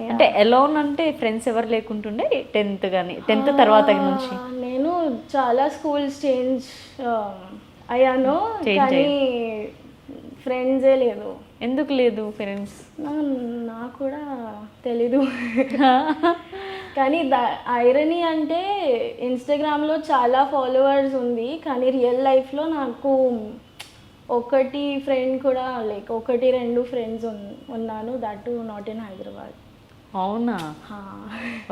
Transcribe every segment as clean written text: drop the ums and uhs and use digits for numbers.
అంటే ఎలోన్ అంటే ఫ్రెండ్స్ ఎవరు లేకుంటుండే 10th కానీ 10th తర్వాత నుంచి నేను చాలా స్కూల్స్ చేంజ్ అయ్యాను, కానీ ఫ్రెండ్సే లేదు. ఎందుకు లేదు ఫ్రెండ్స్? నాకు కూడా తెలీదు. కానీ ఐరనీ అంటే ఇన్స్టాగ్రామ్లో చాలా ఫాలోవర్స్ ఉంది, కానీ రియల్ లైఫ్లో నాకు ఒకటి ఫ్రెండ్ కూడా లైక్ 1-2 ఫ్రెండ్స్ ఉన్నాను, దట్ నాట్ ఇన్ హైదరాబాద్. అవునా?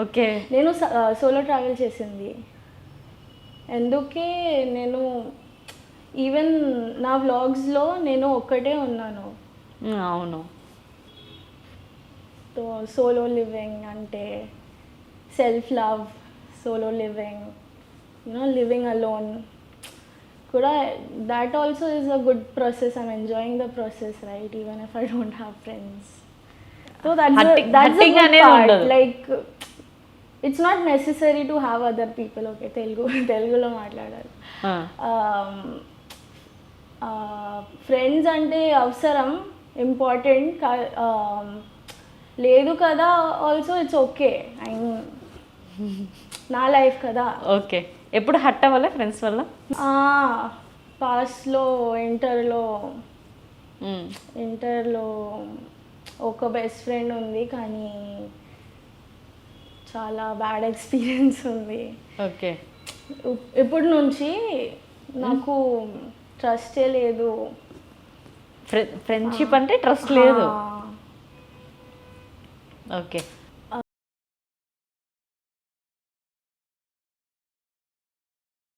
ఓకే. నేను సోలో ట్రావెల్ చేసింది, అందుకే నేను ఈవెన్ నా వ్లాగ్స్లో నేను ఒక్కటే ఉన్నాను. అవును. సో సోలో లివింగ్ అంటే self love, solo living, living alone కూడా, that also is a good process. I'm enjoying the process, right? Even if I don't have friends. So that's a good part. Like, it's not necessary to have other people. Okay, Telugulo మాట్లాడాలి. Friends అంటే అవసరం, important లేదు కదా, also it's okay. నా life కదా. Okay. ఎప్పుడు hot అవ్వాలి friends వల్ల? పాస్ట్లో ఇంటర్లో ఒక బెస్ట్ ఫ్రెండ్ ఉంది, కానీ చాలా బ్యాడ్ ఎక్స్పీరియన్స్ ఉంది. ఓకే. ఇప్పటి నుంచి నాకు ట్రస్టే లేదు. ఫ్రెండ్షిప్ అంటే ట్రస్ట్ లేదు. ఓకే.